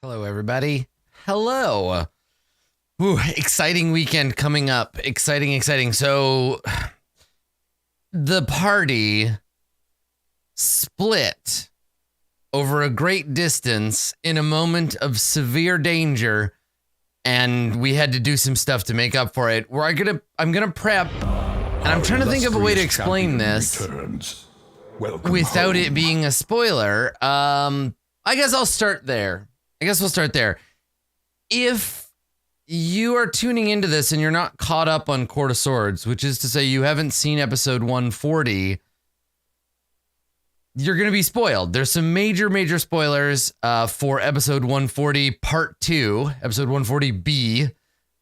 Hello, everybody. Hello. Ooh, exciting weekend coming up. Exciting. So the party split over a great distance in a moment of severe danger, and we had to do some stuff to make up for it. I'm gonna prep, and I'm trying to think of a way to explain this without it being a spoiler. I guess I'll start there. We'll start there. If you are tuning into this and you're not caught up on Court of Swords, which is to say you haven't seen episode 140, you're going to be spoiled. There's some major spoilers for episode 140 part 2, episode 140B,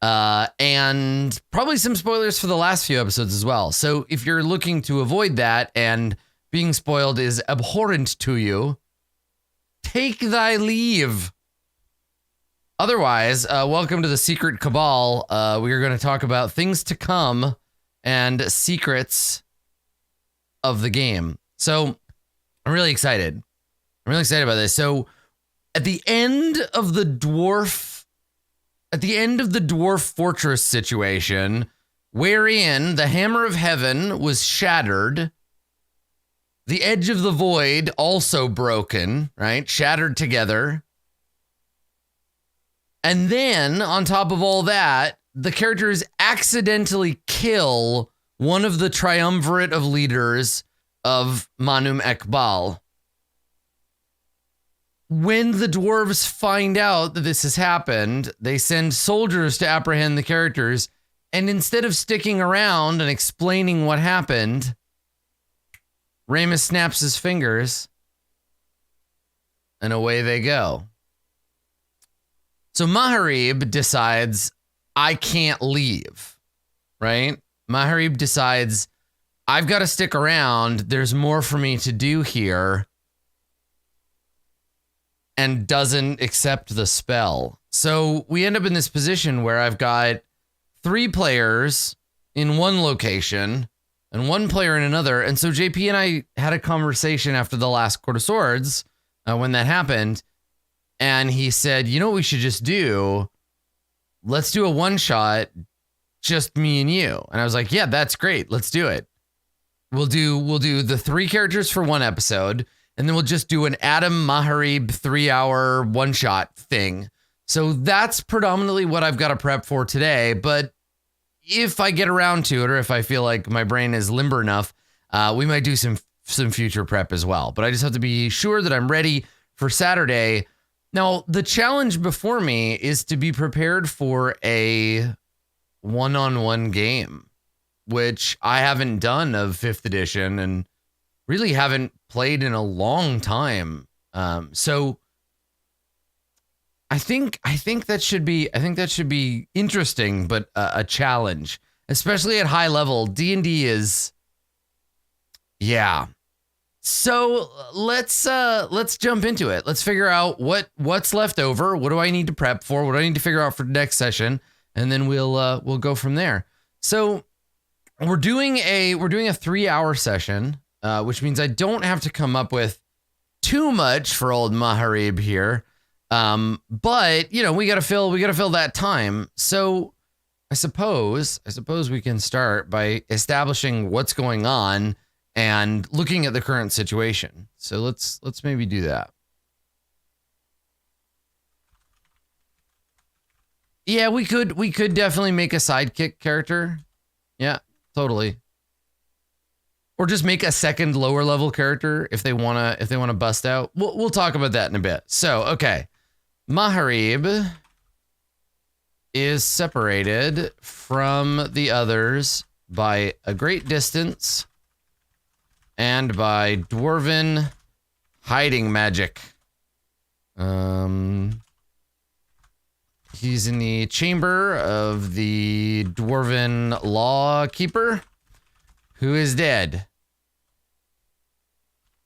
and probably some spoilers for the last few episodes as well. So if you're looking to avoid that and being spoiled is abhorrent to you, take thy leave. Otherwise, welcome to the Secret Cabal. We are going to talk about things to come and secrets of the game. So I'm really excited. About this. So at the end of the dwarf fortress situation, wherein the hammer of heaven was shattered, the edge of the void also broken, right? Shattered together. And then, on top of all that, the characters accidentally kill one of the triumvirate of leaders of Manum Ekbal. When the dwarves find out that this has happened, they send soldiers to apprehend the characters, and instead of sticking around and explaining what happened, Ramus snaps his fingers, and away they go. So Maharib decides, I can't leave, right? Maharib decides, I've got to stick around. There's more for me to do here. And doesn't accept the spell. So we end up in this position where I've got 3 players in one location and 1 player in another. And so JP and I had a conversation after the last Court of Swords when that happened. And he said, you know what we should just do? Let's do a one-shot, just me and you. And I was like, yeah, that's great. Let's do it. We'll do the 3 characters for 1 episode, and then we'll just do an Adam Maharib 3-hour one-shot thing. So that's predominantly what I've got to prep for today. But if I get around to it, or if I feel like my brain is limber enough, we might do some future prep as well. But I just have to be sure that I'm ready for Saturday. Now, the challenge before me is to be prepared for a one-on-one game, which I haven't done of 5th edition and really haven't played in a long time. So I think that should be interesting, but a challenge, especially at high level. D&D is, yeah. So let's jump into it. Let's figure out what's left over. What do I need to prep for? What do I need to figure out for next session? And then we'll go from there. So we're doing a 3-hour session, which means I don't have to come up with too much for old Maharib here. But you know, we gotta fill that time. So I suppose we can start by establishing what's going on and looking at the current situation. So let's maybe do that. Yeah, we could definitely make a sidekick character. Yeah, totally. Or just make a second lower level character if they wanna bust out. We'll talk about that in a bit. So, okay. Maharib is separated from the others by a great distance and by dwarven hiding magic. He's in the chamber of the dwarven law keeper, who is dead.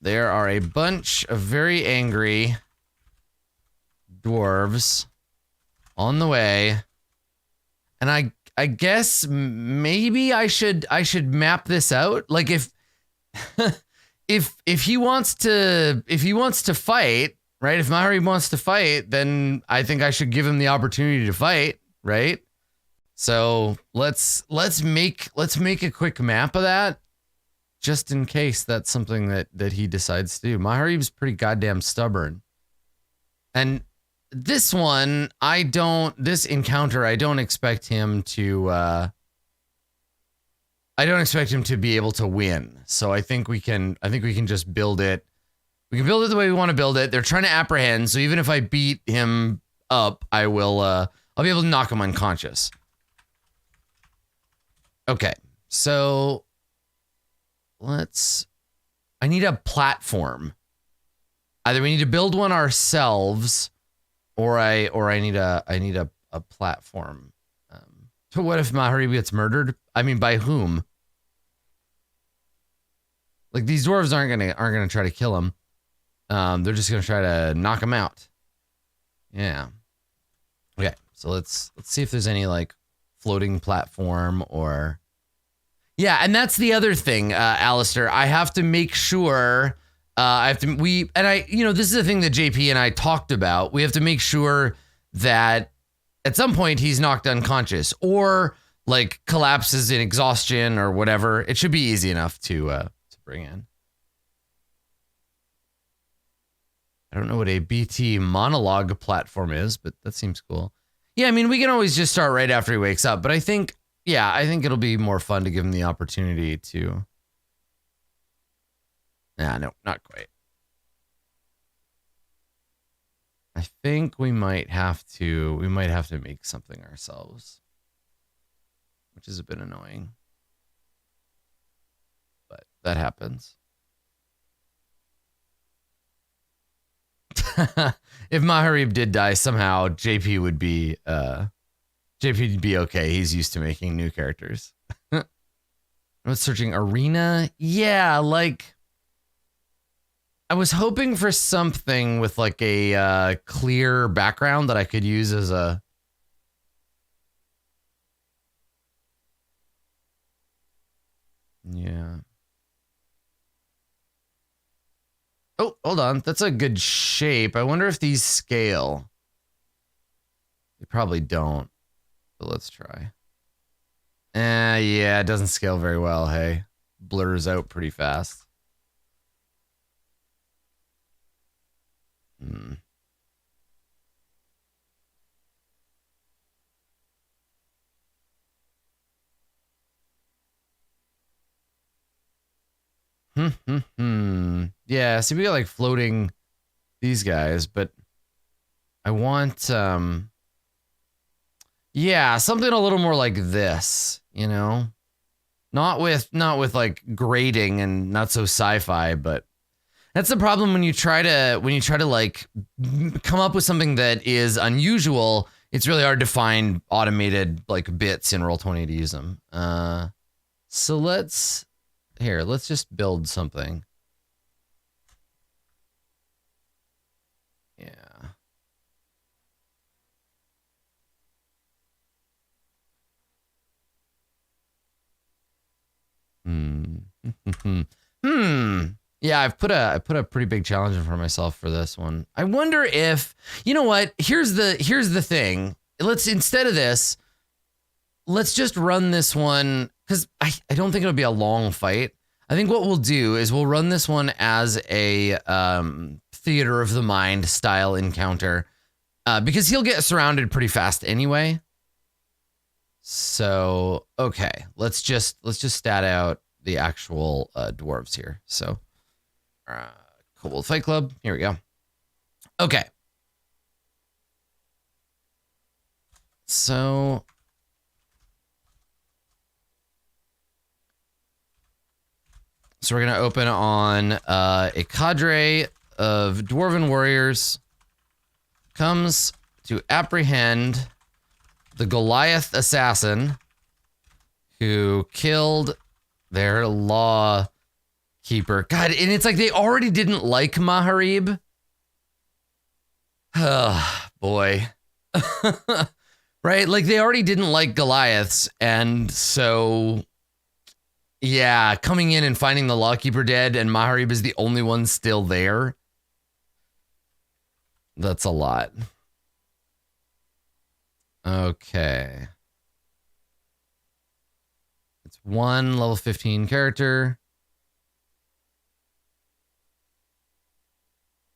There are a bunch of very angry dwarves on the way, and I guess maybe I should map this out. Like if he wants to fight, right? If Maharib wants to fight, then I think I should give him the opportunity to fight, right? So let's make a quick map of that, just in case that's something that he decides to do. Maharib's pretty goddamn stubborn. And this one, this encounter, I don't expect him to be able to win. So I think we can just build it. We can build it the way we want to build it. They're trying to apprehend, so even if I beat him up, I'll be able to knock him unconscious. Okay. So I need a platform. Either we need to build one ourselves, or I need a platform. So what if Maharib gets murdered? I mean, by whom? Like, these dwarves aren't gonna try to kill him. They're just gonna try to knock him out. Yeah. Okay. So let's see if there's any like floating platform or. Yeah, and that's the other thing, Alistair. I have to make sure. This is the thing that JP and I talked about. We have to make sure that at some point he's knocked unconscious or like collapses in exhaustion or whatever. It should be easy enough to bring in. I don't know what a BT monologue platform is, but that seems cool. Yeah, I mean, we can always just start right after he wakes up, but I think it'll be more fun to give him the opportunity to. Nah, no, not quite. I think we might have to make something ourselves, which is a bit annoying, but that happens. If Maharib did die somehow, JP would be okay. He's used to making new characters. I'm searching arena. Yeah, like I was hoping for something with like a clear background that I could use as a. Yeah. Oh, hold on. That's a good shape. I wonder if these scale. They probably don't, but let's try. Yeah, it doesn't scale very well, hey. Blurs out pretty fast. Yeah, see, we got like floating these guys, but I want yeah, something a little more like this, you know? Not with like grading and not so sci-fi, but that's the problem when you try to like come up with something that is unusual. It's really hard to find automated like bits in Roll20 to use them. So let's just build something. Yeah. Yeah, I've put a pretty big challenge in front of myself for this one. I wonder if, you know what? Here's the thing. Instead of this, let's just run this one, because I don't think it'll be a long fight. I think what we'll do is we'll run this one as a theater of the mind style encounter, because he'll get surrounded pretty fast anyway. So okay, let's just stat out the actual dwarves here. So Kobold Fight Club, here we go. Okay, so we're gonna open on a cadre of dwarven warriors comes to apprehend the Goliath assassin who killed their law keeper. God, and it's like they already didn't like Maharib. Oh, boy. Right? Like they already didn't like Goliaths, and so yeah, coming in and finding the lawkeeper dead and Maharib is the only one still there. That's a lot. Okay. It's one level 15 character.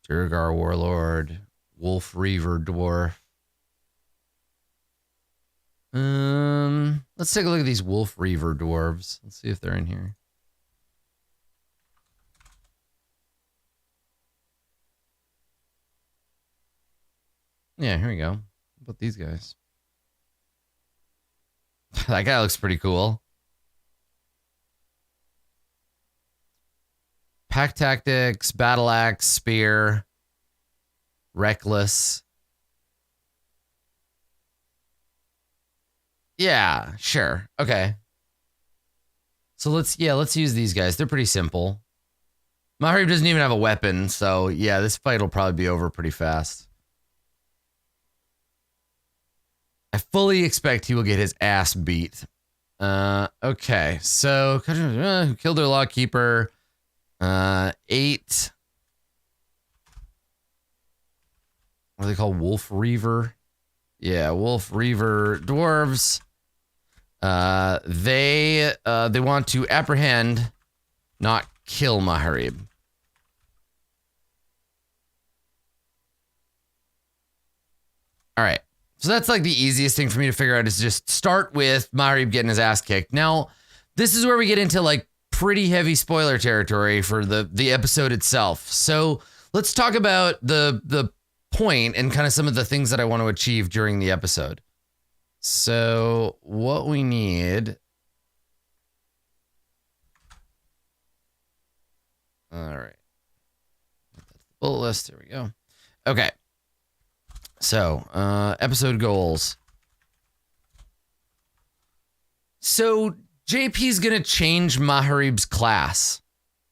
Durgar Warlord. Wolf Reaver Dwarf. Let's take a look at these Wolf Reaver Dwarves. Let's see if they're in here. Yeah, here we go. How about these guys? That guy looks pretty cool. Pack Tactics, Battle Axe, Spear, Reckless. Yeah, sure. Okay. So let's use these guys. They're pretty simple. Maharib doesn't even have a weapon, so yeah, this fight will probably be over pretty fast. I fully expect he will get his ass beat. Okay, so who killed their lawkeeper? 8. What are they called? Wolf Reaver. Yeah, Wolf Reaver dwarves. They want to apprehend, not kill Maharib. All right. So that's like the easiest thing for me to figure out is just start with Maharib getting his ass kicked. Now, this is where we get into like pretty heavy spoiler territory for the episode itself. So let's talk about the point and kind of some of the things that I want to achieve during the episode. So what we need. All right. Bullet list. There we go. Okay. So, episode goals. So, JP's gonna change Maharib's class.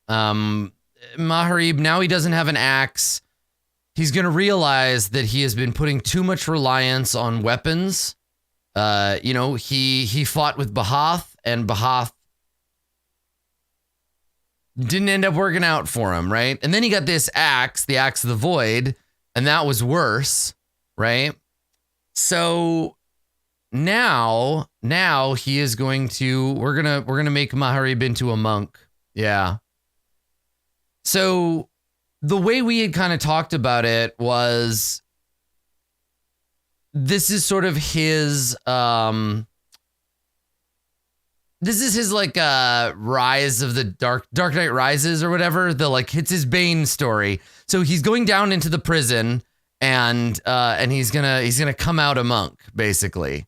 Maharib, now he doesn't have an axe. He's gonna realize that he has been putting too much reliance on weapons. He fought with Bahath, and Bahath didn't end up working out for him, right? And then he got this axe, the Axe of the Void, and that was worse. Right? So now he is going to we're gonna make Maharib into a monk. Yeah. So the way we had kind of talked about it was this is sort of his like Rise of the Dark Knight Rises or whatever. It's his Bane story. So he's going down into the prison. And he's gonna come out a monk, basically.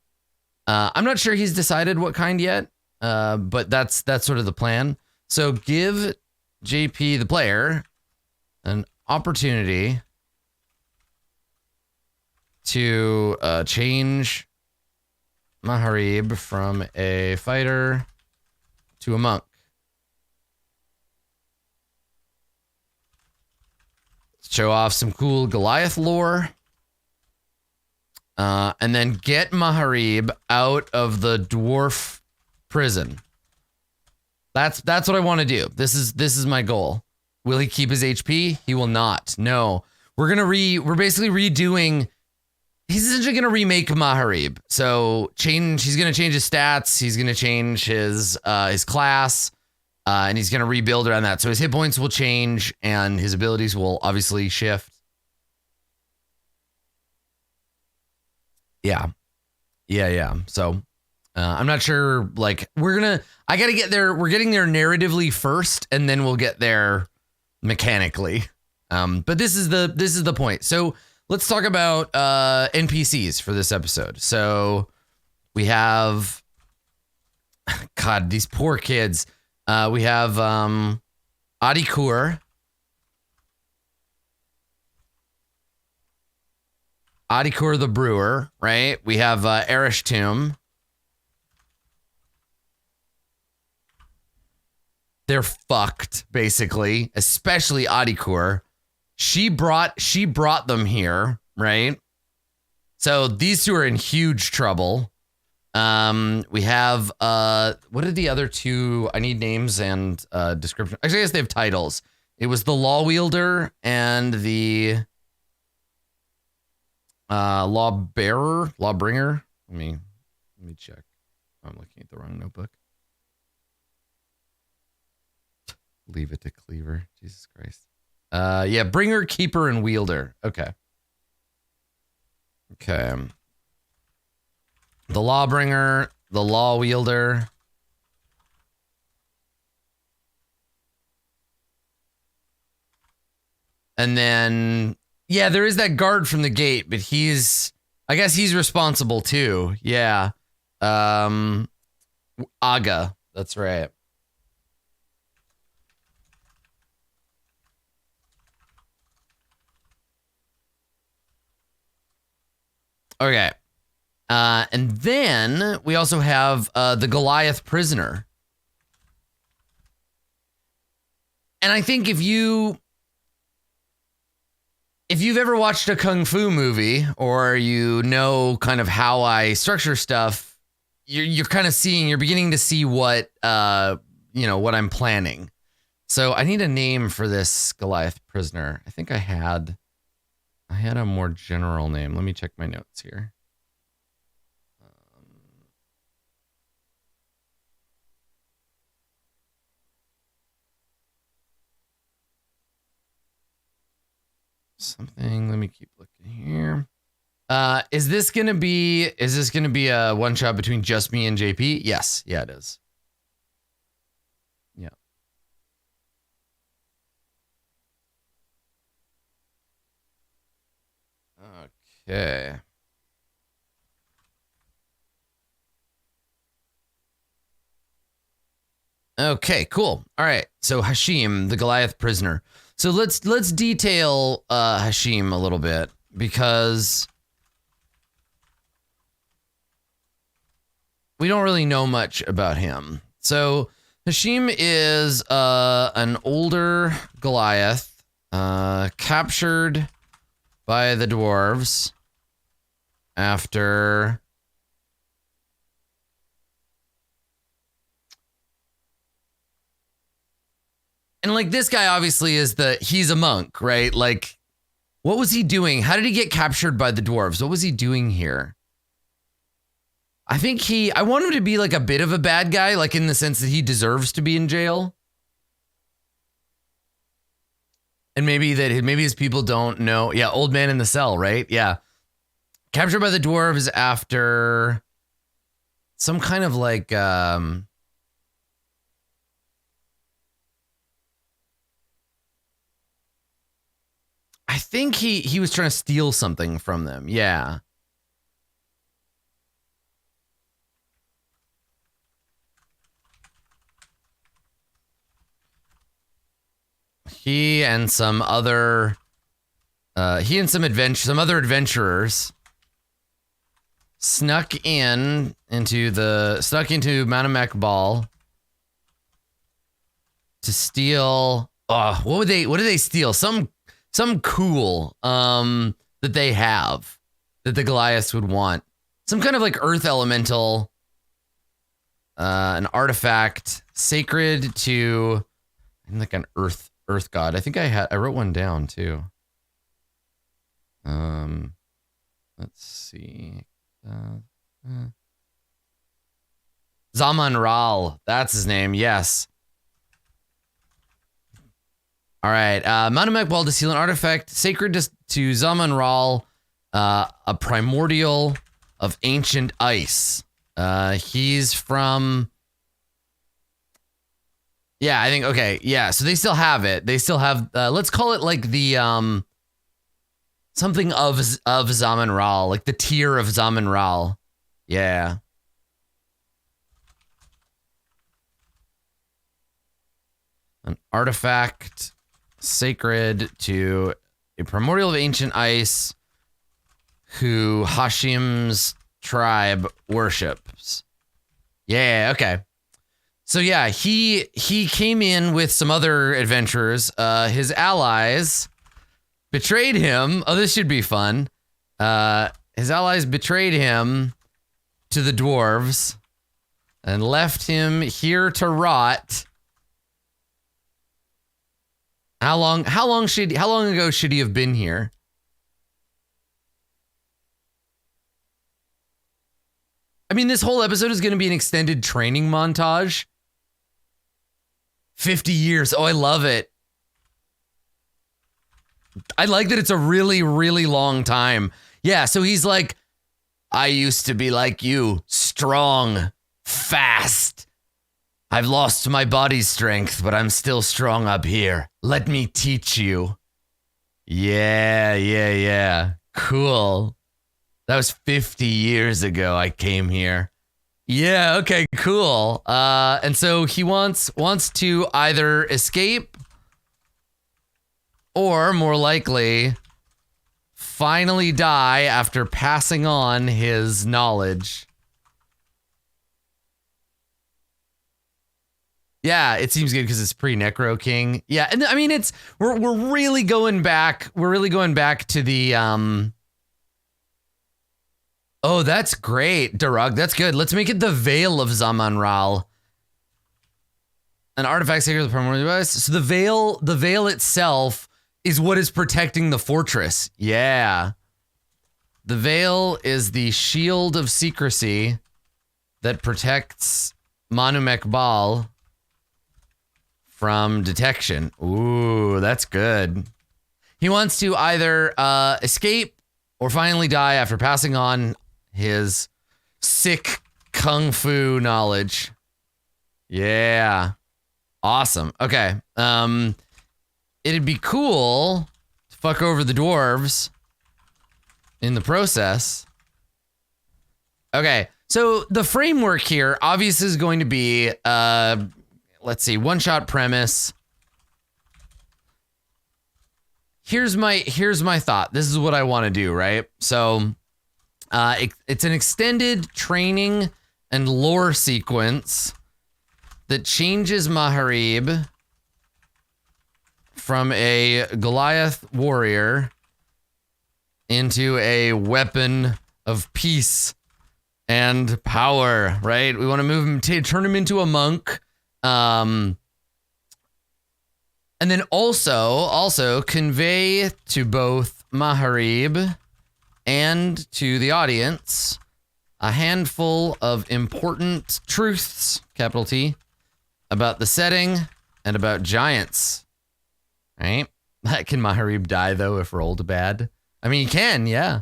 I'm not sure he's decided what kind yet, but that's sort of the plan. So give JP, the player, an opportunity to change Maharib from a fighter to a monk. Show off some cool Goliath lore. And then get Maharib out of the dwarf prison. That's what I want to do. This is my goal. Will he keep his HP? He will not. No. We're basically redoing. He's essentially gonna remake Maharib. So he's gonna change his stats, he's gonna change his class. And he's going to rebuild around that. So his hit points will change and his abilities will obviously shift. Yeah. So I'm not sure, like, I got to get there. We're getting there narratively first, and then we'll get there mechanically. But this is the point. So let's talk about NPCs for this episode. So we have, God, these poor kids. We have Adikur. Adikur the brewer, right? We have Erishtum. They're fucked, basically, especially Adikur. She brought them here, right? So these two are in huge trouble. We have what are the other two? I need names and description. Actually, I guess they have titles. It was the law wielder and the lawbringer. Let me check. I'm looking at the wrong notebook. Leave it to Cleaver. Jesus Christ. Yeah, bringer, keeper, and wielder. Okay. Okay. The lawbringer, the law wielder. And then, yeah, there is that guard from the gate, but I guess he's responsible too. Yeah. Aga. That's right. Okay. And then we also have the Goliath prisoner. And I think if you've ever watched a Kung Fu movie, or you know kind of how I structure stuff, you're kind of you're beginning to see what what I'm planning. So I need a name for this Goliath prisoner. I think I had a more general name. Let me check my notes here. Something. Let me keep looking here. Is this gonna be a one shot between just me and JP? Yes. Yeah, it is. Yeah. Okay. Okay, cool. All right. So Hashim, the Goliath prisoner. So let's detail Hashim a little bit, because we don't really know much about him. So Hashim is an older Goliath, captured by the dwarves after and like this guy obviously he's a monk, right? Like, what was he doing? How did he get captured by the dwarves? What was he doing here? I think I want him to be like a bit of a bad guy, like in the sense that he deserves to be in jail. And maybe his people don't know. Yeah, old man in the cell, right? Yeah. Captured by the dwarves after some kind of like I think he was trying to steal something from them. Yeah. He and some other adventurers snuck into Manamek Ball to steal. What did they steal? Some cool that they have that the Goliaths would want. Some kind of like earth elemental, an artifact sacred to like an earth god. I think I wrote one down too. Let's see. Zaman Ral, that's his name. Yes. All right. Manamek Ball to steal an artifact sacred to Zaman Ral, a primordial of ancient ice. He's from. Yeah, I think, okay, yeah, so they still have it. They still have, let's call it like the, something of Zaman Ral, like the tier of Zaman Ral. Yeah. An artifact sacred to a primordial of ancient ice who Hashim's tribe worships. Yeah, okay. So yeah, he came in with some other adventurers. His allies betrayed him. Oh, this should be fun. His allies betrayed him to the dwarves and left him here to rot. How long ago should he have been here? mean, this whole episode is going to be an extended training montage. 50 years. Oh, I love it. I like that it's a really, really long time. Yeah, so he's like, I used to be like you, strong, fast. I've lost my body's strength, but I'm still strong up here. Let me teach you. Yeah. Cool. That was 50 years ago I came here. Yeah, okay, cool. And so he wants to either escape or, more likely, finally die after passing on his knowledge. Yeah, it seems good because it's pre-Necro King. Yeah, and I mean we're really going back. We're really going back to the Oh, that's great, Darug. That's good. Let's make it the Veil of Zaman-Ral. An artifact sacred to the primordial device. So the veil itself is what is protecting the fortress. Yeah. The veil is the shield of secrecy that protects Manu Mekbal from detection. Ooh, that's good. He wants to either escape or finally die after passing on his sick kung fu knowledge. Yeah. Awesome. Okay. It'd be cool to fuck over the dwarves in the process. Okay. So the framework here obviously is going to be, let's see, one-shot premise. Here's my thought. This is what I want to do, right? So it's an extended training and lore sequence that changes Maharib from a Goliath warrior into a weapon of peace and power, right? We want to move him, turn him into a monk. And then also convey to both Maharib and to the audience a handful of important truths, capital T, about the setting and about giants. Right? Can Maharib die though if rolled bad? I mean, he can, yeah.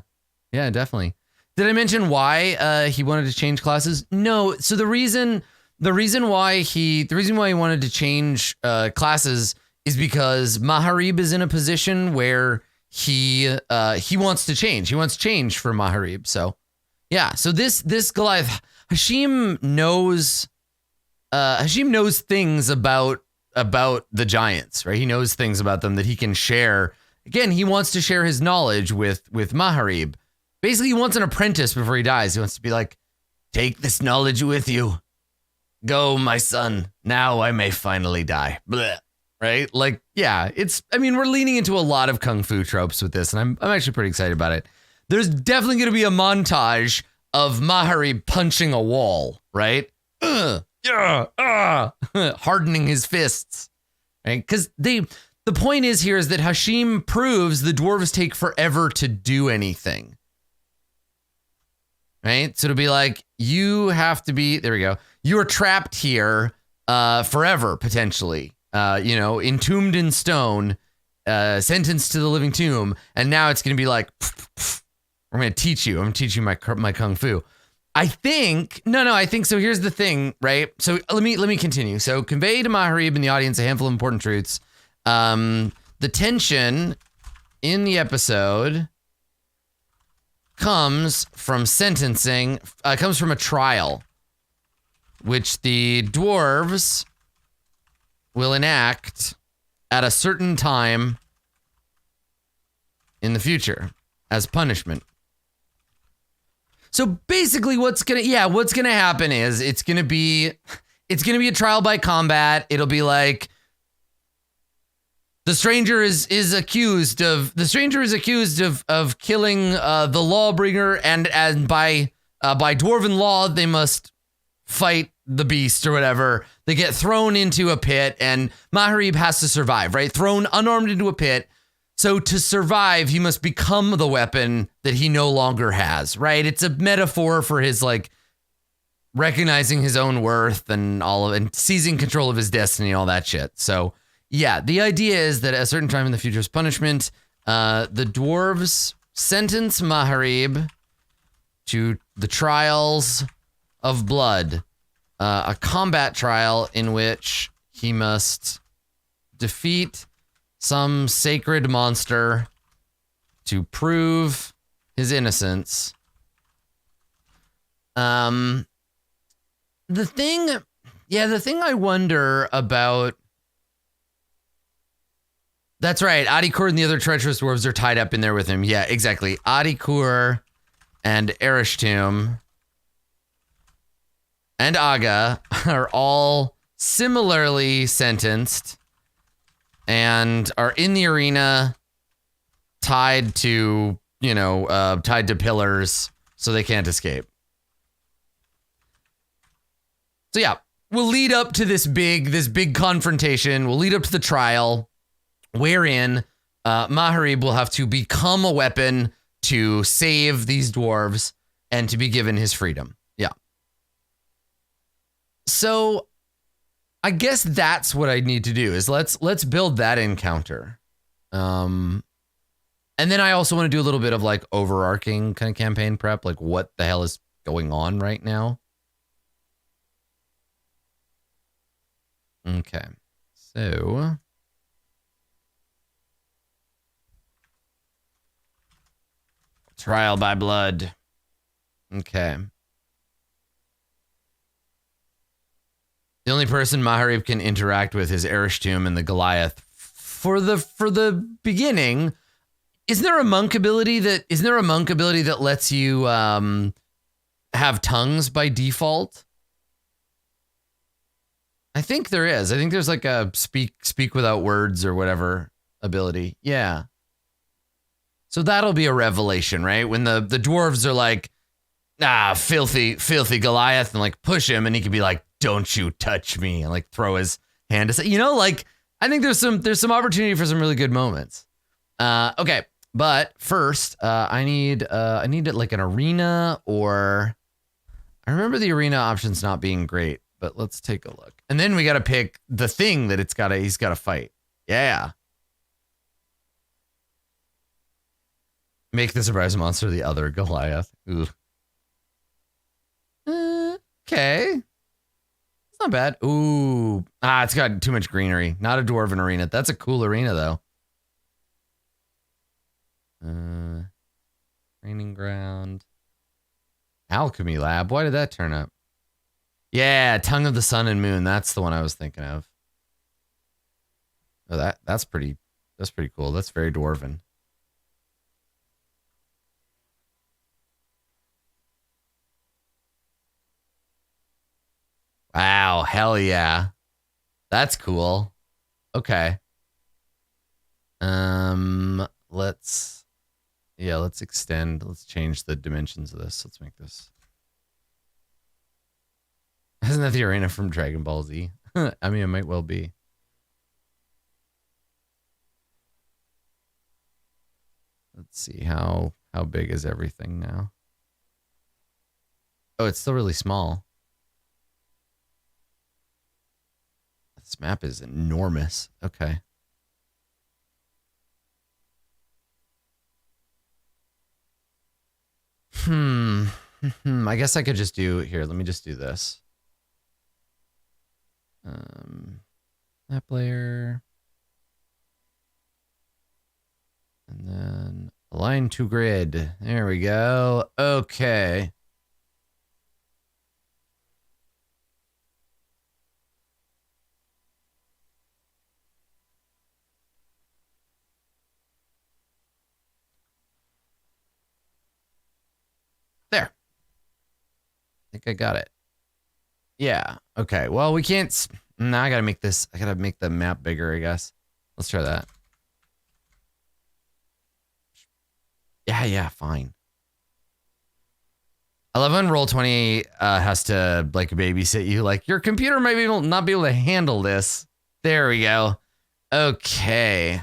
Yeah, definitely. Did I mention why he wanted to change classes? No. So the reason why he wanted to change classes is because Maharib is in a position where he wants to change. He wants change for Maharib. So yeah. So this Goliath, Hashim knows things about the giants, right? He knows things about them that he can share. Again, he wants to share his knowledge with Maharib. Basically, he wants an apprentice before he dies. He wants to be like, take this knowledge with you. Go, my son. Now I may finally die. Blech. Right? Like, yeah, we're leaning into a lot of Kung Fu tropes with this, and I'm actually pretty excited about it. There's definitely going to be a montage of Maharib punching a wall, right? Hardening his fists, right? Because the point is here is that Hashim proves the dwarves take forever to do anything. Right? So it'll be like, you have to be, there we go. You are trapped here forever, potentially. Entombed in stone, sentenced to the living tomb. And now it's going to be like, I'm going to teach you. I'm going to teach you my Kung Fu. I think so. Here's the thing, right? So let me continue. So convey to Maharib and the audience a handful of important truths. The tension in the episode comes from sentencing, comes from a trial, which the dwarves will enact at a certain time in the future as punishment. So basically what's gonna happen is it's gonna be a trial by combat. It'll be like the stranger is accused of killing the lawbringer, and by dwarven law they must fight the beast or whatever. They get thrown into a pit, and Maharib has to survive, right? Thrown unarmed into a pit. So to survive, he must become the weapon that he no longer has, right? It's a metaphor for his like recognizing his own worth and and seizing control of his destiny and all that shit. So yeah, the idea is that at a certain time in the future as punishment, the dwarves sentence Maharib to the trials of blood, a combat trial in which he must defeat some sacred monster to prove his innocence. The thing I wonder about. That's right. Adikur and the other treacherous dwarves are tied up in there with him. Yeah, exactly. Adikur and Erishtum and Aga are all similarly sentenced and are in the arena tied to, tied to pillars so they can't escape. So yeah, we'll lead up to this big confrontation. We'll lead up to the trial wherein Maharib will have to become a weapon to save these dwarves and to be given his freedom. Yeah. So I guess that's what I need to do is let's build that encounter. And then I also want to do a little bit of like overarching kind of campaign prep, like what the hell is going on right now. Okay. So trial by blood. Okay. The only person Maharib can interact with is Erishtum and the Goliath. For the beginning, isn't there a monk ability that lets you have tongues by default? I think there is. I think there's like a speak without words or whatever ability. Yeah. So that'll be a revelation, right? When the dwarves are like, filthy Goliath, and like push him, and he can be like, don't you touch me, and like throw his hand aside. Like I think there's some opportunity for some really good moments. Okay, but first, I need like an arena, or I remember the arena options not being great, but let's take a look. And then we got to pick the thing that he's got to fight. Yeah. Make the surprise monster the other Goliath. Ooh. Okay. It's not bad. Ooh. It's got too much greenery. Not a dwarven arena. That's a cool arena, though. Training ground. Alchemy lab. Why did that turn up? Yeah, Tongue of the Sun and Moon. That's the one I was thinking of. Oh, that's pretty cool. That's very dwarven. Wow, hell yeah. That's cool. Okay. Let's extend. Let's change the dimensions of this. Let's make this. Isn't that the arena from Dragon Ball Z? I mean, it might well be. Let's see how big is everything now. Oh, it's still really small. This map is enormous. Okay. I guess I could just do here. Let me just do this. Map layer. And then align to grid. There we go. Okay. There. I think I got it. Yeah. Okay. Well, we can't. Now I gotta make this. I gotta make the map bigger, I guess. Let's try that. Yeah, fine. I love when Roll20 has to like babysit you. Like your computer might not be able to handle this. There we go. Okay.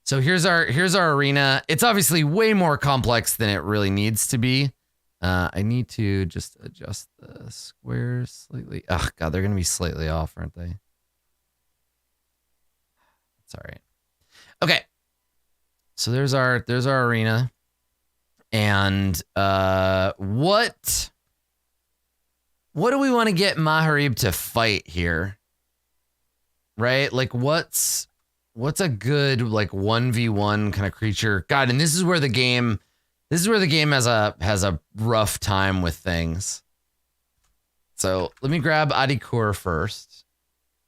So here's our arena. It's obviously way more complex than it really needs to be. I need to just adjust the squares slightly. Oh god, they're gonna be slightly off, aren't they? It's all right. Okay. So there's our arena. And what do we want to get Maharib to fight here? Right? Like what's a good like 1v1 kind of creature? God, and this is where the game has a rough time with things. So let me grab Adikur first.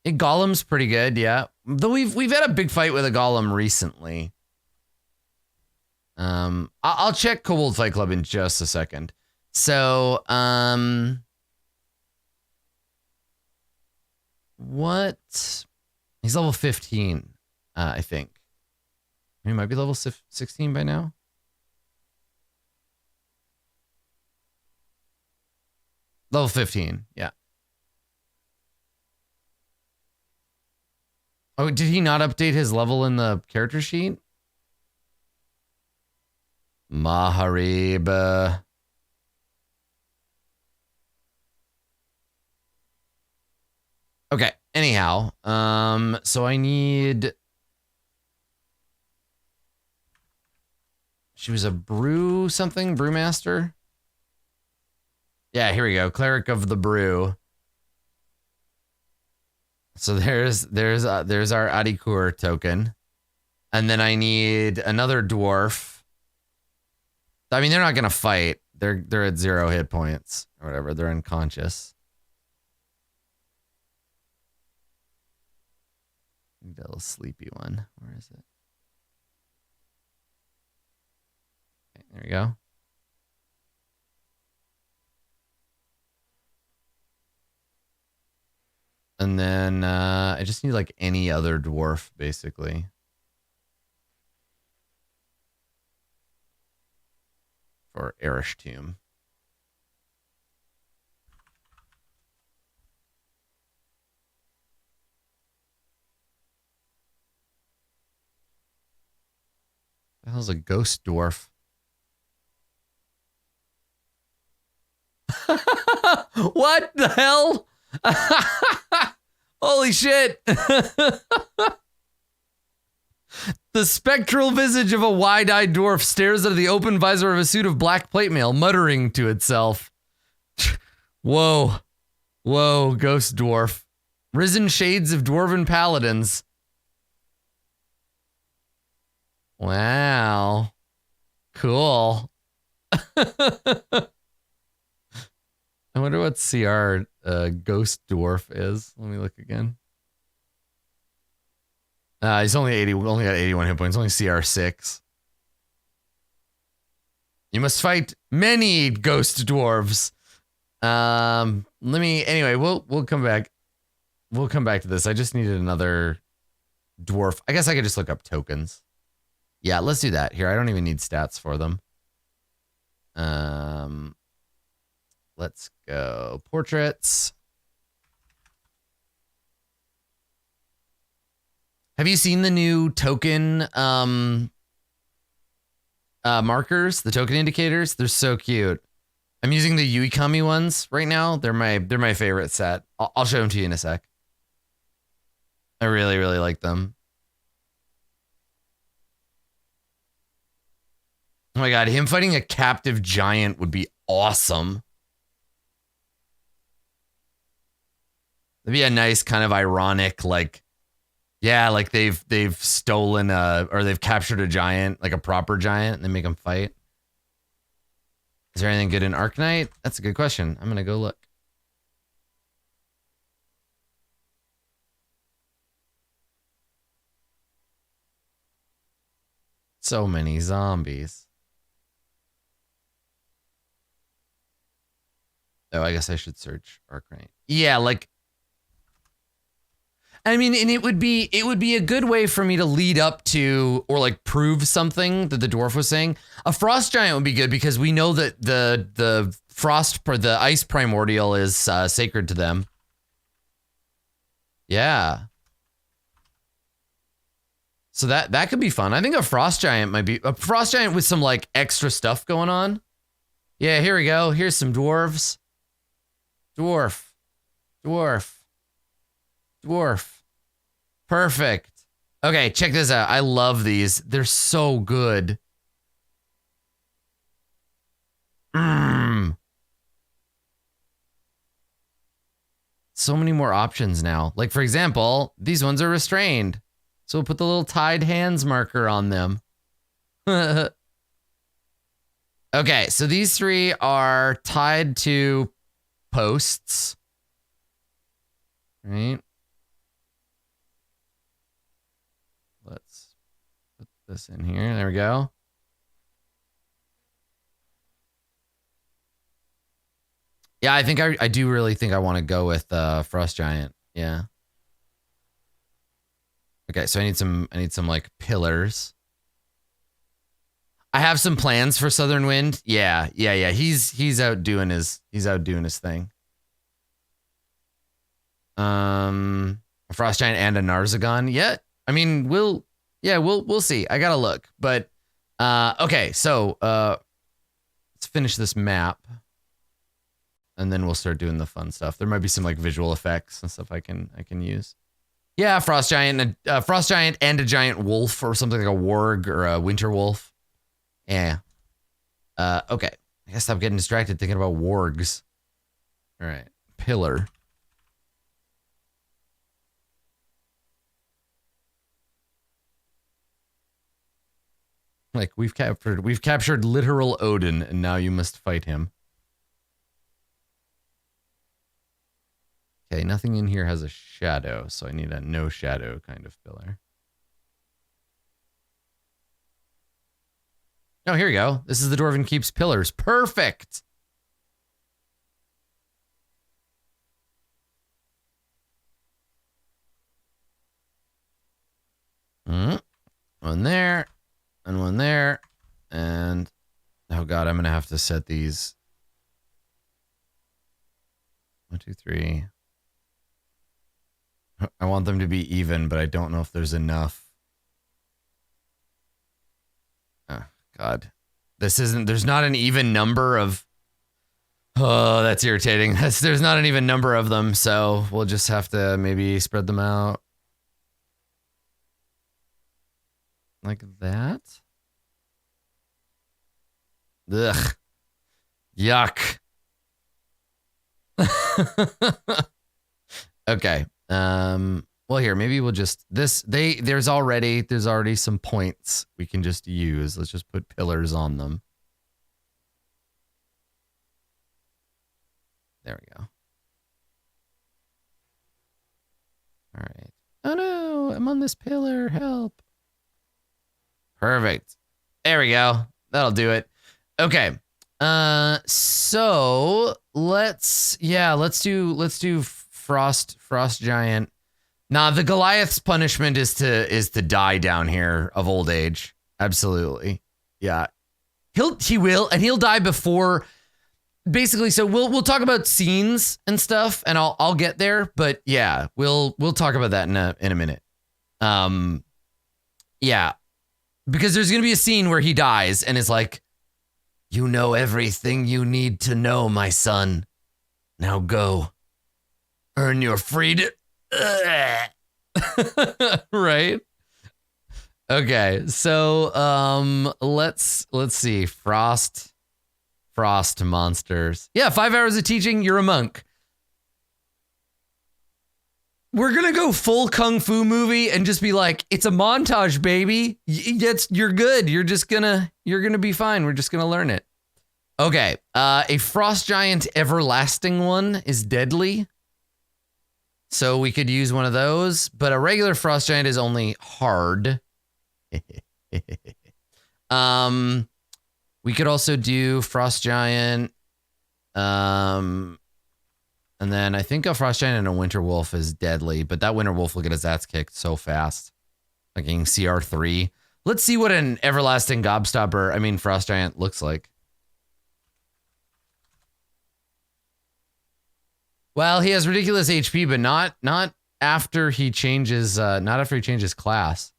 Golem's pretty good, yeah. Though we've had a big fight with a Golem recently. I'll check Kobold Fight Club in just a second. So, what? He's level 15, I think. He might be level 16 by now. Level 15, yeah. Oh, did he not update his level in the character sheet? Maharib. Okay, anyhow, so I need... She was a brewmaster? Yeah, here we go, Cleric of the Brew. So there's our Adikur token. And then I need another dwarf. I mean, they're not gonna fight. They're at 0 hit points or whatever. They're unconscious. That little sleepy one. Where is it? Okay, there we go. And then I just need like any other dwarf, basically. For Erish Tomb. The hell's a ghost dwarf? What the hell? Holy shit. The spectral visage of a wide-eyed dwarf stares out of the open visor of a suit of black plate mail, muttering to itself. Whoa. Whoa, ghost dwarf. Risen shades of dwarven paladins. Wow. Cool. I wonder what CR ghost dwarf is. Let me look again. He's only got 81 hit points, only CR 6. You must fight many ghost dwarves. Anyway, we'll come back. We'll come back to this. I just needed another dwarf. I guess I could just look up tokens. Yeah, let's do that. Here, I don't even need stats for them. Let's go portraits. Have you seen the new token markers, the token indicators? They're so cute. I'm using the Yuikami ones right now. They're my favorite set. I'll show them to you in a sec. I really, really like them. Oh my god, him fighting a captive giant would be awesome. That'd be a nice kind of ironic, like, yeah, like they've stolen or they've captured a giant, like a proper giant, and they make them fight. Is there anything good in Arknight? That's a good question. I'm gonna go look. So many zombies. Oh, I guess I should search Arknight. Yeah, like, I mean, and it would be a good way for me to lead up to or like prove something that the dwarf was saying. A frost giant would be good because we know that the ice primordial is sacred to them. Yeah. So that could be fun. I think a frost giant might be a frost giant with some like extra stuff going on. Yeah, here we go. Here's some dwarves. Dwarf. Dwarf. Dwarf. Perfect. Okay, check this out. I love these. They're so good. So many more options now. Like, for example, these ones are restrained. So we'll put the little tied hands marker on them. Okay, so these three are tied to posts. Right? Let's put this in here. There we go. Yeah, I think I do really think I want to go with Frost Giant. Yeah. Okay, so I need some like pillars. I have some plans for Southern Wind. Yeah. He's out doing his thing. A Frost Giant and a Narzagon. Yeah. I mean, we'll see. I gotta look. But okay, so let's finish this map. And then we'll start doing the fun stuff. There might be some like visual effects and stuff I can use. Yeah, Frost Giant and a giant wolf or something like a warg or a winter wolf. Yeah. Okay. I guess I'm getting distracted thinking about wargs. All right. Pillar. Like we've captured literal Odin, and now you must fight him. Okay, nothing in here has a shadow, so I need a no shadow kind of pillar. Oh, here we go. This is the Dwarven Keep's pillars. Perfect. One there, and one there, and oh god, I'm gonna have to set these. 1, 2, 3. I want them to be even, but I don't know if there's enough. Oh, God. There's not an even number of... Oh, that's irritating. There's not an even number of them, so we'll just have to maybe spread them out. Like that? Ugh. Yuck. Okay. Well, here, maybe we'll just there's already some points we can just use. Let's just put pillars on them. There we go. All right. Oh no, I'm on this pillar. Help. Perfect. There we go. That'll do it. Okay. So let's do Frost Giant. Nah, the Goliath's punishment is to die down here of old age. Absolutely. Yeah. He'll die before basically. So we'll talk about scenes and stuff, and I'll get there, but yeah, we'll talk about that in a minute. Yeah. Because there's gonna be a scene where he dies and is like, you know everything you need to know, my son. Now go. Earn your freedom. Right? Okay, so let's see. Frost monsters. Yeah, 5 hours of teaching, you're a monk. We're gonna go full kung fu movie and just be like, it's a montage, baby. You're good. You're gonna be fine. We're just gonna learn it. Okay. A Frost Giant everlasting one is deadly. So we could use one of those, but a regular Frost Giant is only hard. We could also do Frost Giant. And then I think a Frost Giant and a Winter Wolf is deadly, but that Winter Wolf will get his ass kicked so fast. Fucking CR3. Let's see what an everlasting Frost Giant looks like. Well, he has ridiculous HP, but not after he changes class.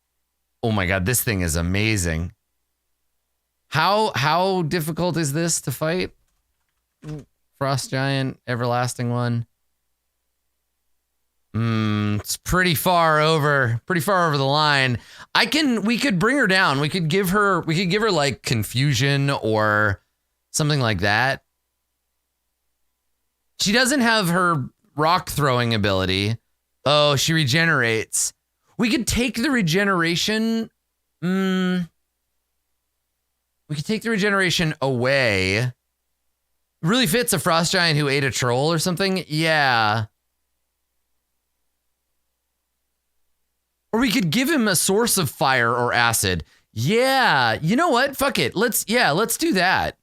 Oh my god, this thing is amazing. How difficult is this to fight? Frost Giant, Everlasting one. It's pretty far over the line. We could bring her down. We could give her like confusion or something like that. She doesn't have her rock throwing ability. Oh, she regenerates. We could take the regeneration. We could take the regeneration away. Really fits a Frost Giant who ate a troll or something. Yeah. Or we could give him a source of fire or acid. Yeah. You know what? Fuck it. Let's do that.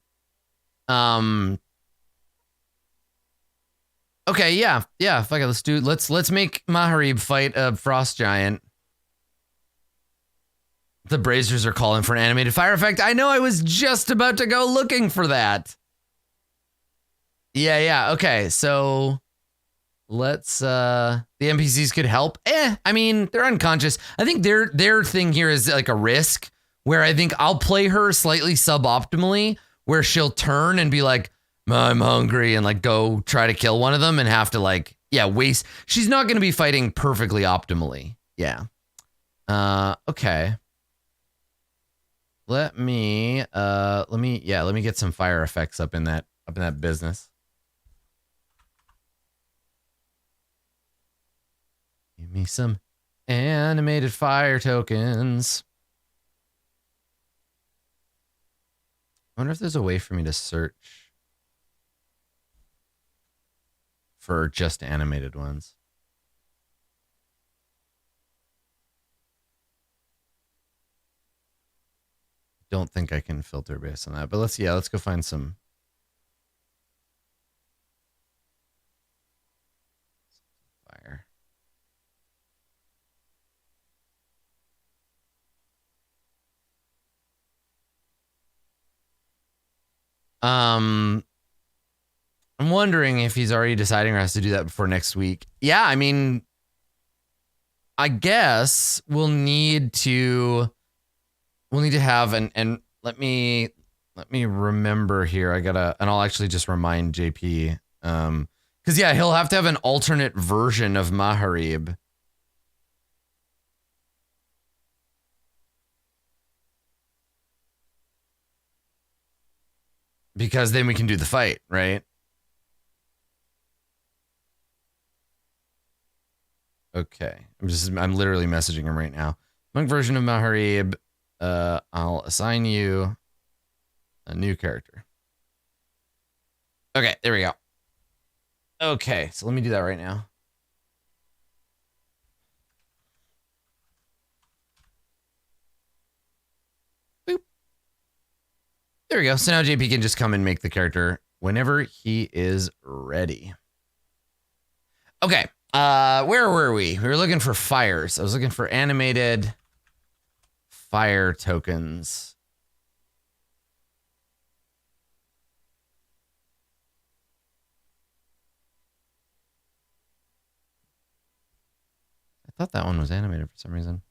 Okay, yeah. Fuck it. Let's make Maharib fight a Frost Giant. The Brazers are calling for an animated fire effect. I know, I was just about to go looking for that. Yeah. Okay, so let's the NPCs could help. I mean, they're unconscious. I think their thing here is like a risk where I think I'll play her slightly suboptimally, where she'll turn and be like, I'm hungry, and like go try to kill one of them and have to like, waste. She's not going to be fighting perfectly optimally. Yeah. Okay. Let me get some fire effects up in that business. Give me some animated fire tokens. I wonder if there's a way for me to search for just animated ones. Don't think I can filter based on that, but let's go find some. Fire. I'm wondering if he's already deciding or has to do that before next week. Yeah, I mean, I guess we'll need to have and let me remember here. And I'll actually just remind JP. Because he'll have to have an alternate version of Maharib. Because then we can do the fight, right? Okay. I'm literally messaging him right now. Monk version of Maharib. I'll assign you a new character. Okay, there we go. Okay, so let me do that right now. Boop. There we go. So now JP can just come and make the character whenever he is ready. Okay. Where were we? We were looking for fires. I was looking for animated fire tokens. I thought that one was animated for some reason.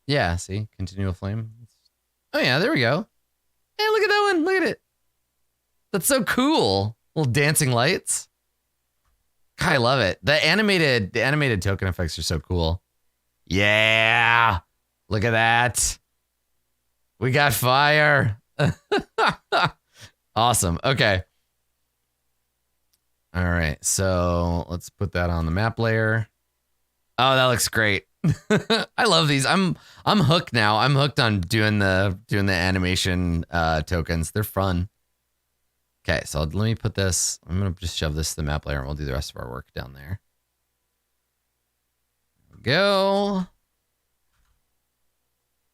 Yeah, see? Continual flame. Oh yeah, there we go. Hey, look at that one. Look at it. That's so cool. Little dancing lights. I love it. The animated token effects are so cool. Yeah. Look at that. We got fire. Awesome. Okay. All right. So let's put that on the map layer. Oh, that looks great. I love these. I'm hooked now. I'm hooked on doing the animation tokens. They're fun. Okay, so let me put this. I'm gonna just shove this to the map layer, and we'll do the rest of our work down there. Go.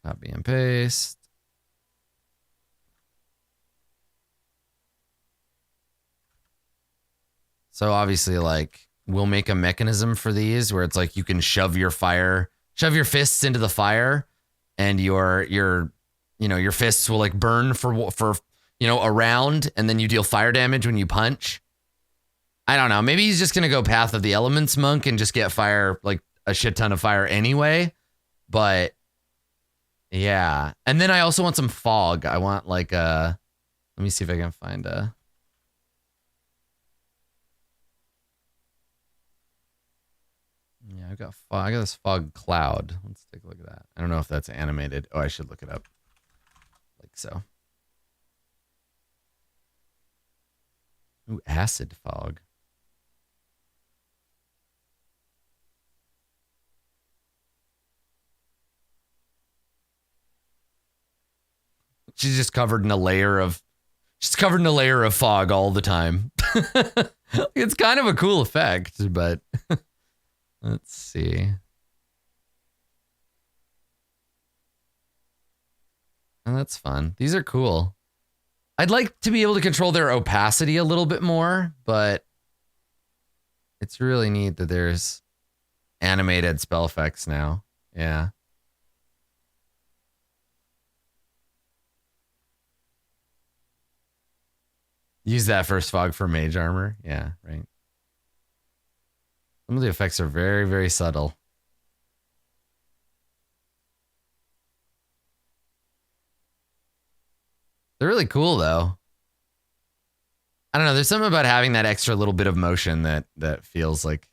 Copy and paste. So obviously, like, we'll make a mechanism for these where it's like you can shove your fists into the fire, and your fists will like burn for a round, and then you deal fire damage when you punch. I don't know. Maybe he's just gonna go path of the elements monk and just get fire like a shit ton of fire anyway. But yeah. And then I also want some fog. I want like let me see if I can find a. Yeah, I've got fog. I got this fog cloud. Let's take a look at that. I don't know if that's animated. Oh, I should look it up. Like so. Ooh, acid fog. She's just covered in a layer of fog all the time. It's kind of a cool effect, but let's see. Oh, that's fun. These are cool. I'd like to be able to control their opacity a little bit more, but it's really neat that there's animated spell effects now. Yeah. Use that first fog for mage armor. Yeah, right. Some of the effects are very, very subtle. They're really cool, though. I don't know. There's something about having that extra little bit of motion that feels like,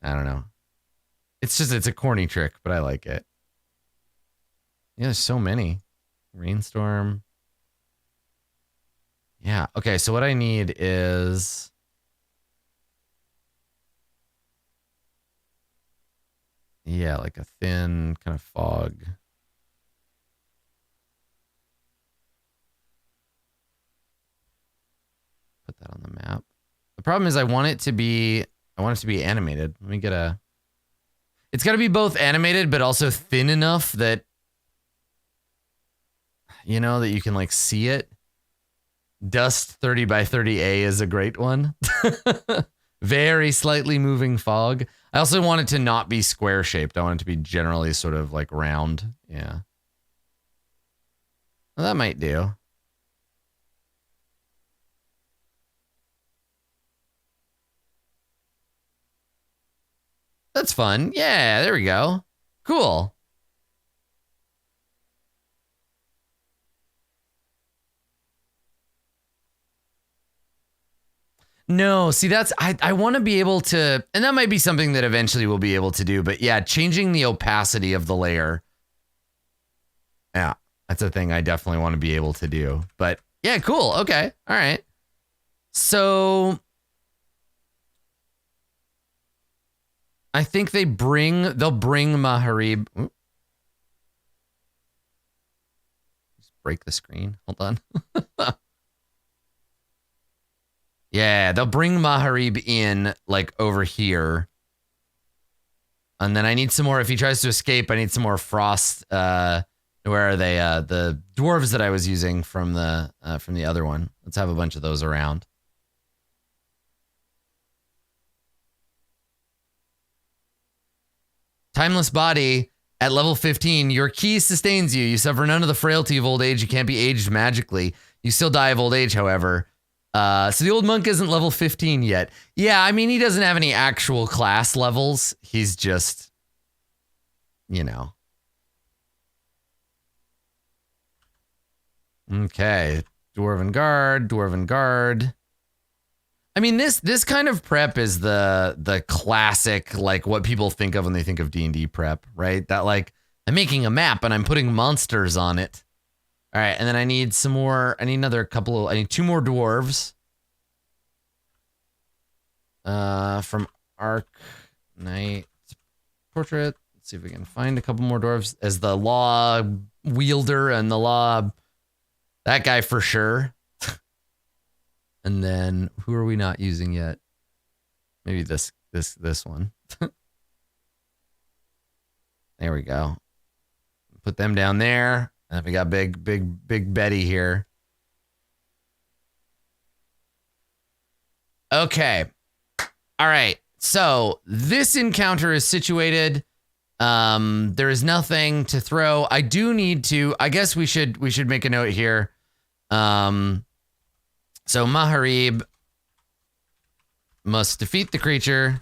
I don't know. It's a corny trick, but I like it. Yeah, there's so many. Rainstorm. Yeah. Okay, so what I need is... yeah, like a thin kind of fog. Put that on the map. The problem is I want it to be animated. Let me get a... it's got to be both animated, but also thin enough that, you know, that you can like see it. Dust 30 by 30A is a great one. Very slightly moving fog. I also want it to not be square shaped. I want it to be generally sort of like round. Yeah. Well, that might do. That's fun. Yeah, there we go. Cool. No, see, that's, I want to be able to, and that might be something that eventually we'll be able to do, but yeah, changing the opacity of the layer. Yeah, that's a thing I definitely want to be able to do. But yeah, cool. Okay. All right. So I think they'll bring Maharib. Ooh. Just break the screen. Hold on. Yeah, they'll bring Maharib in, like, over here. And then I need some more, if he tries to escape, I need some more frost, where are they? The dwarves that I was using from the other one. Let's have a bunch of those around. Timeless Body, at level 15, your key sustains you. You suffer none of the frailty of old age. You can't be aged magically. You still die of old age, however. So the old monk isn't level 15 yet. Yeah, I mean, he doesn't have any actual class levels. He's just, you know. Okay, Dwarven Guard. I mean, this kind of prep is the classic, like, what people think of when they think of D&D prep, right? That, like, I'm making a map and I'm putting monsters on it. All right, and then I need some more. I need I need 2 more dwarves. From Arc Knight Portrait. Let's see if we can find a couple more dwarves as the law wielder and the law. That guy for sure. And then who are we not using yet? Maybe this one. There we go. Put them down there. And we got big Betty here. Okay. All right. So this encounter is situated. There is nothing to throw. I do need to. I guess we should make a note here. So Maharib must defeat the creature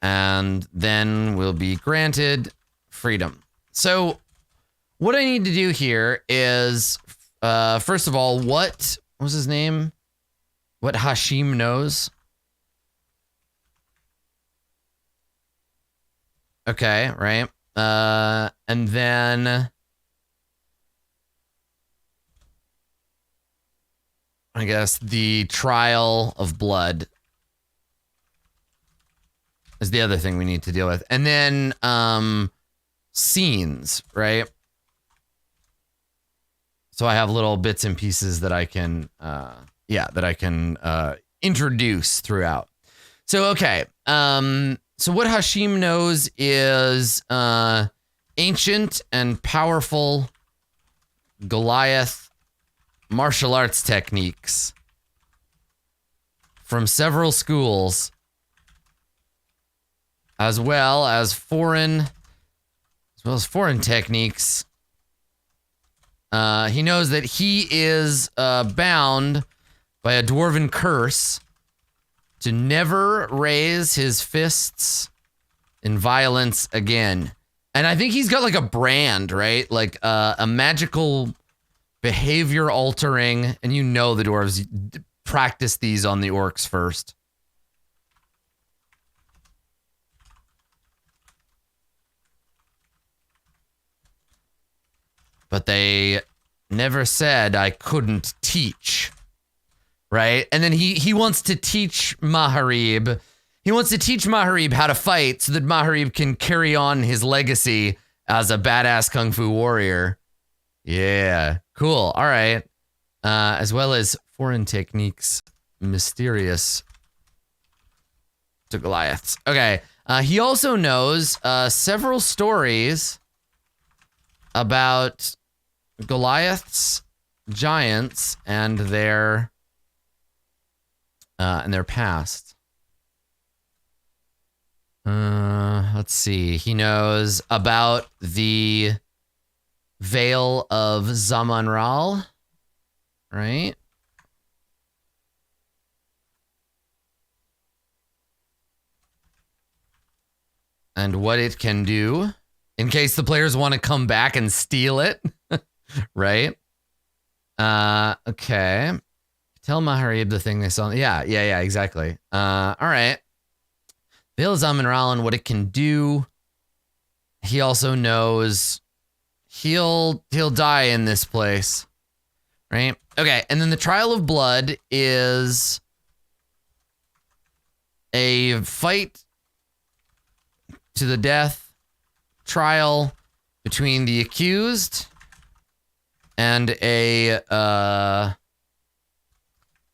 and then we'll be granted freedom. So what I need to do here is, first of all, what was his name? What Hashim knows. Okay, right. And then I guess the trial of blood is the other thing we need to deal with. And then scenes, right? So I have little bits and pieces that I can introduce throughout. So okay. So what Hashim knows is ancient and powerful Goliath martial arts techniques from several schools, as well as foreign techniques. He knows that he is bound by a dwarven curse to never raise his fists in violence again. And I think he's got like a brand, right? Like a magical behavior altering, and you know the dwarves practice these on the orcs first. But they never said I couldn't teach, right? And then he wants to teach Maharib. He wants to teach Maharib how to fight so that Maharib can carry on his legacy as a badass kung fu warrior. Yeah, cool. All right. As well as foreign techniques, mysterious to Goliaths. Okay. He also knows several stories about Goliaths, giants, and their past. Let's see. He knows about the Vale of Zamanral, right? And what it can do in case the players want to come back and steal it, right? Okay. Tell Maharib the thing they saw. Yeah, exactly. All right. Vale of Zamanral and what it can do. He also knows he'll die in this place, right? Okay, and then the Trial of Blood is a fight to the death trial between the accused and a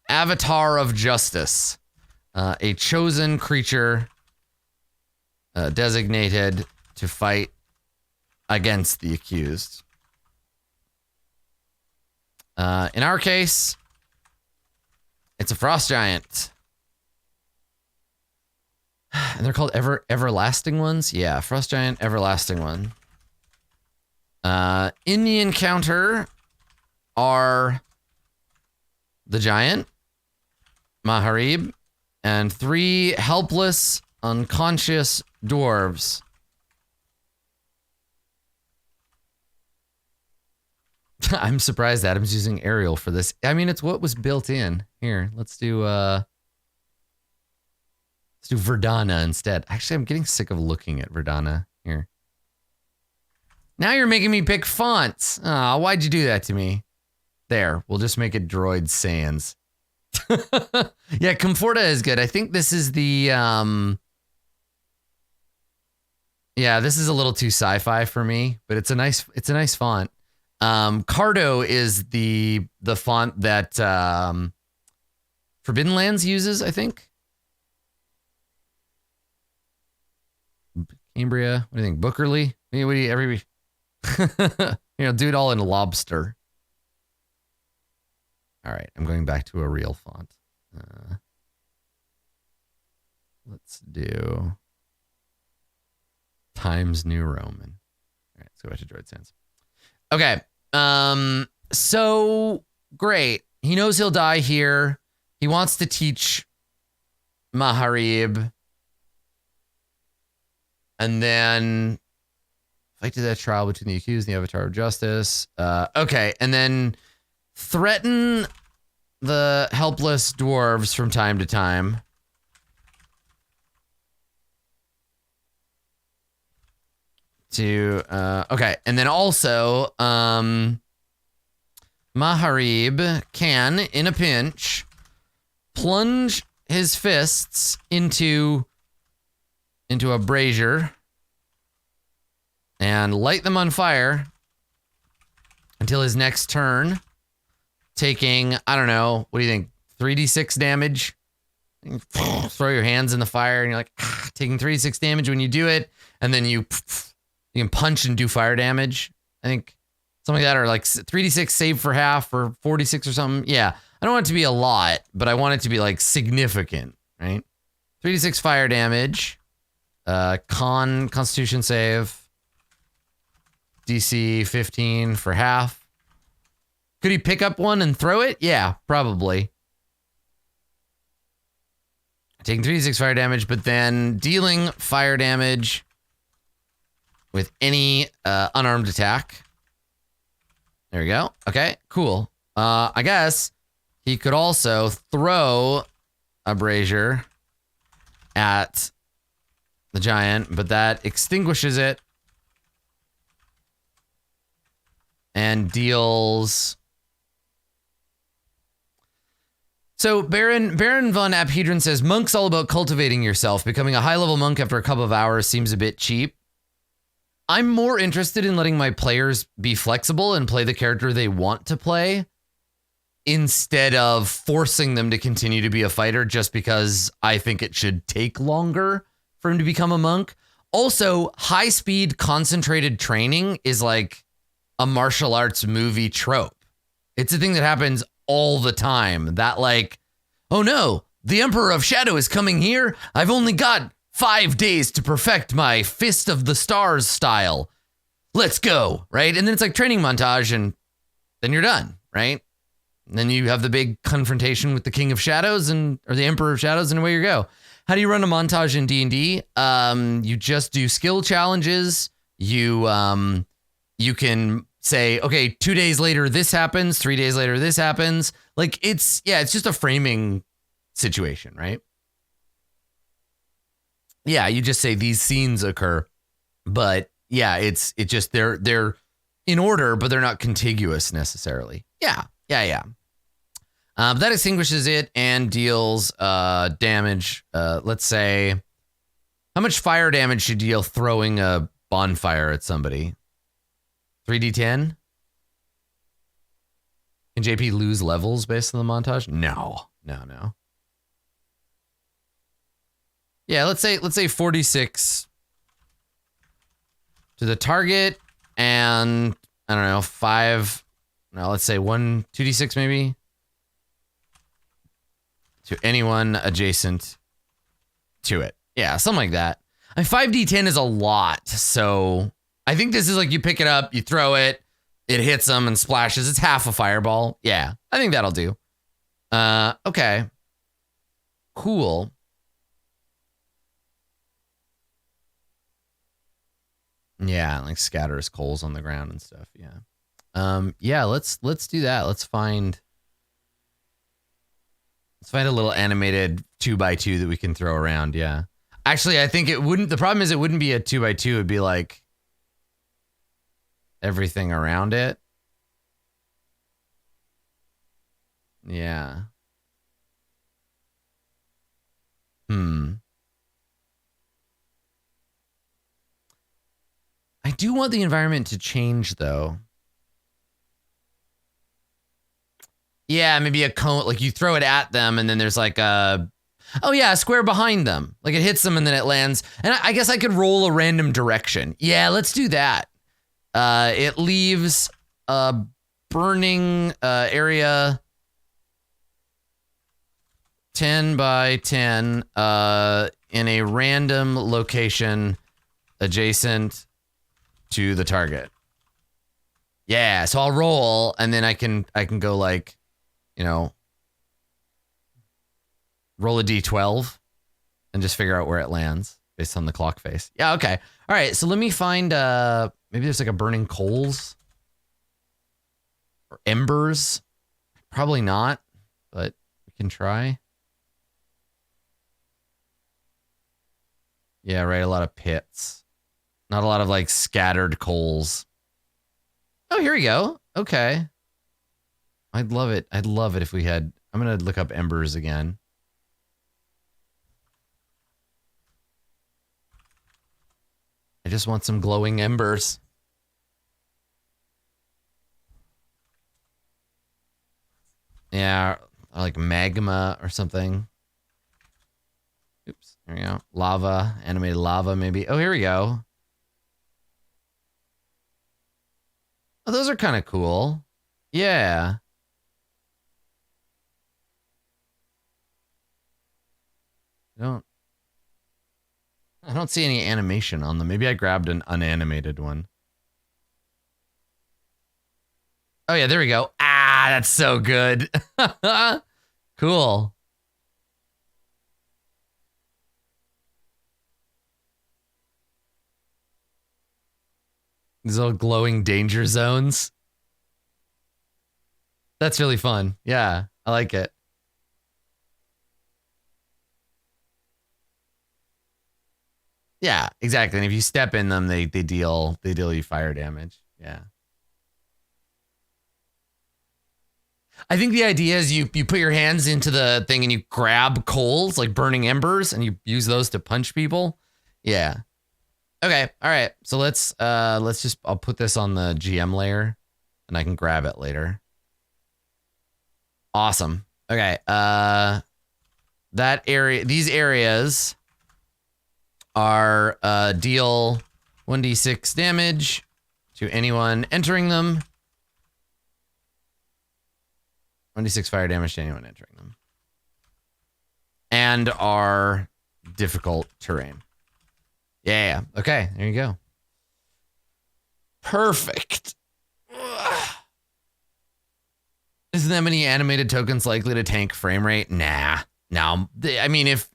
avatar of justice, a chosen creature designated to fight against the accused. In our case, it's a frost giant. And they're called everlasting ones? Yeah, frost giant, everlasting one. In the encounter are the giant, Maharib, and 3 helpless, unconscious dwarves. I'm surprised Adam's using Arial for this. I mean, it's what was built in. Here, let's do Verdana instead. Actually, I'm getting sick of looking at Verdana. Here. Now you're making me pick fonts. Aw, why'd you do that to me? There, we'll just make it Droid Sans. Yeah, Comforta is good. I think this is the yeah, this is a little too sci-fi for me, but it's a nice font. Cardo is the font that Forbidden Lands uses, I think. Cambria, what do you think? Bookerly? What do you every do it all in lobster. All right, I'm going back to a real font. Let's do Times New Roman. All right, let's go back to Droid Sans. Okay. So great. He knows he'll die here. He wants to teach Maharib And then fight to that trial between the accused and the Avatar of Justice. Okay, and then threaten the helpless dwarves from time to time. Okay, and then also, Maharib can, in a pinch, plunge his fists into a brazier and light them on fire until his next turn, taking, I don't know, what do you think, 3d6 damage? You throw your hands in the fire and you're like, taking 3d6 damage when you do it, and then you can punch and do fire damage. I think something like that, or like 3d6 save for half or 46 or something. Yeah, I don't want it to be a lot, but I want it to be like significant, right? 3d6 fire damage, constitution save, DC 15 for half. Could he pick up one and throw it? Yeah, probably. Taking 3d6 fire damage, but then dealing fire damage with any unarmed attack. There we go. Okay, cool. I guess he could also throw a brazier at the giant, but that extinguishes it and deals. So Baron von Aphedron says, monk's all about cultivating yourself. Becoming a high-level monk after a couple of hours seems a bit cheap. I'm more interested in letting my players be flexible and play the character they want to play instead of forcing them to continue to be a fighter just because I think it should take longer for him to become a monk. Also, high-speed concentrated training is like a martial arts movie trope. It's a thing that happens all the time. That like, oh no, the Emperor of Shadow is coming here. I've only got 5 days to perfect my Fist of the Stars style. Let's go, right? And then it's like training montage and then you're done, right? And then you have the big confrontation with the King of Shadows or the Emperor of Shadows, and away you go. How do you run a montage in D&D? You just do skill challenges. You can say, okay, 2 days later, this happens. 3 days later, this happens. Like it's just a framing situation, right? Yeah, you just say these scenes occur, but yeah, it's just they're in order, but they're not contiguous necessarily. Yeah. That extinguishes it and deals damage. Let's say, how much fire damage should you deal throwing a bonfire at somebody? 3d10? Can JP lose levels based on the montage? No. Yeah, let's say 46 to the target and I don't know, 5. No, let's say 2d6 maybe to anyone adjacent to it. Yeah, something like that. I mean, 5d10 is a lot, so I think this is like you pick it up, you throw it, it hits them and splashes. It's half a fireball. Yeah, I think that'll do. Okay. Cool. Yeah, like scatters coals on the ground and stuff. Yeah. Yeah, let's do that. Let's find a little animated 2x2 that we can throw around. Yeah. Actually, I think the problem is it wouldn't be a 2x2. It'd be like everything around it. Yeah. I do want the environment to change, though. Yeah, maybe a cone, like you throw it at them and then there's like a square behind them. Like it hits them and then it lands. And I guess I could roll a random direction. Yeah, let's do that. It leaves a burning area 10 by 10 in a random location adjacent to the target. Yeah, so I'll roll and then I can go like, roll a d12 and just figure out where it lands. based on the clock face. Yeah, okay. All right, so let me find, maybe there's like a burning coals or embers. Probably not, but we can try. Yeah, right, a lot of pits. Not a lot of like scattered coals. Oh, here we go. Okay. I'd love it. I'd love it if we had, I'm going to look up embers again. I just want some glowing embers. Yeah, like magma or something. Oops, there we go. Lava, animated lava maybe. Oh, here we go. Oh, those are kind of cool. Yeah. I don't see any animation on them. Maybe I grabbed an unanimated one. Oh yeah, there we go. Ah, that's so good. Cool. These little glowing danger zones. That's really fun. Yeah, I like it. Yeah, exactly. And if you step in them, they deal you fire damage. Yeah. I think the idea is you put your hands into the thing and you grab coals, like burning embers, and you use those to punch people. Yeah. Okay. All right. So let's just, I'll put this on the GM layer and I can grab it later. Awesome. Okay. That area, these areas are deal 1d6 damage to anyone entering them. 1d6 fire damage to anyone entering them. And are difficult terrain. Yeah. Okay, there you go. Perfect. Ugh. Isn't that many animated tokens likely to tank frame rate? Nah. No. I mean, if...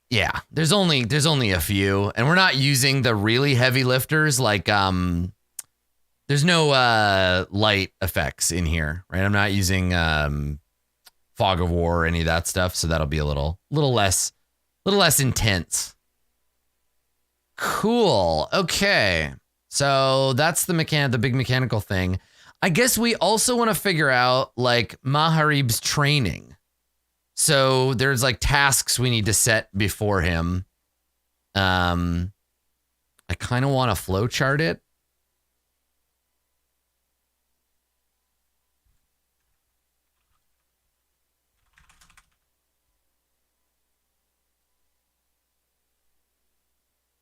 Yeah, there's only a few. And we're not using the really heavy lifters like... There's no light effects in here, right? I'm not using Fog of War or any of that stuff, so that'll be a little less intense. Cool. Okay. So that's the big mechanical thing. I guess we also want to figure out like Maharib's training. So there's like tasks we need to set before him. I kind of want to flowchart it.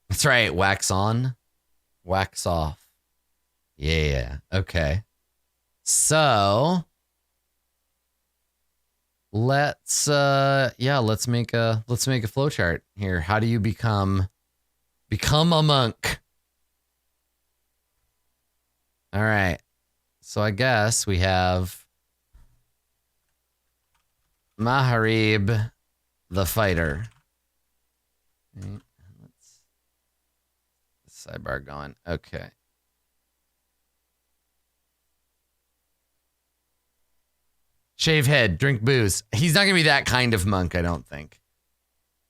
That's right. Wax on, wax off. Yeah. Okay. So let's make a flowchart here. How do you become a monk? All right. So I guess we have Maharib the fighter. Okay. Sidebar going. Okay. Shave head, drink booze. He's not going to be that kind of monk, I don't think.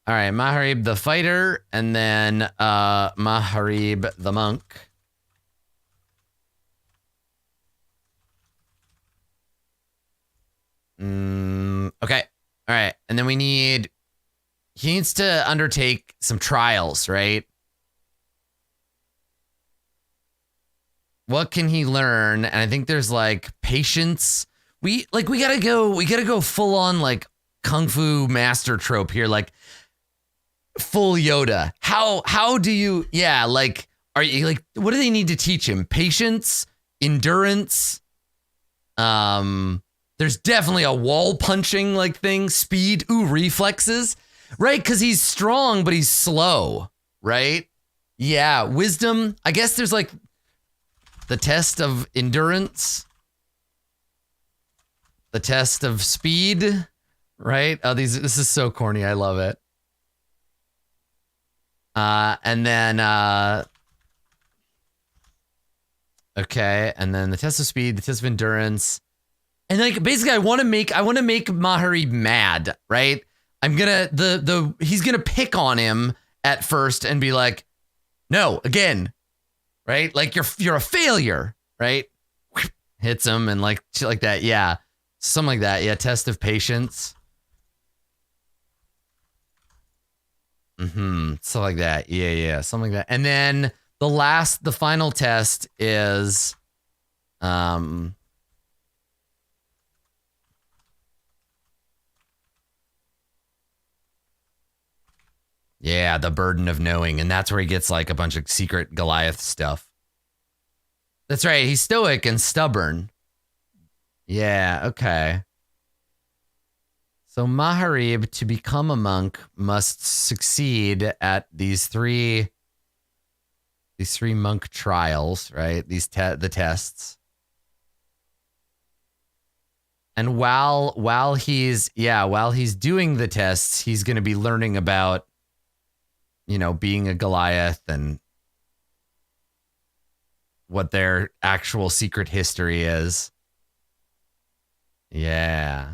All right, Maharib the fighter, and then Maharib the monk. Okay. All right. And then he needs to undertake some trials, right? What can he learn? And I think there's like patience. We gotta go full on like Kung Fu master trope here, like full Yoda. How do you, yeah, like, are you like, what do they need to teach him? Patience, endurance. There's definitely a wall punching like thing, speed, reflexes, right? Because he's strong, but he's slow, right? Yeah, wisdom. I guess there's like the test of endurance, the test of speed, right? Oh, this is so corny. I love it. And then okay, and then the test of speed, the test of endurance. And like basically I want to make Maharib mad, right? I'm gonna he's gonna pick on him at first and be like, no, again, right? Like you're a failure, right? Hits him and like shit like that. Yeah. Something like that. Yeah, test of patience. Something like that. Yeah, something like that. And then the final test is yeah, the burden of knowing. And that's where he gets like a bunch of secret Goliath stuff. That's right. He's stoic and stubborn. Yeah, okay. So Maharib, to become a monk, must succeed at these three monk trials, right? The tests. And while he's doing the tests, he's going to be learning about, you know, being a Goliath and what their actual secret history is. Yeah.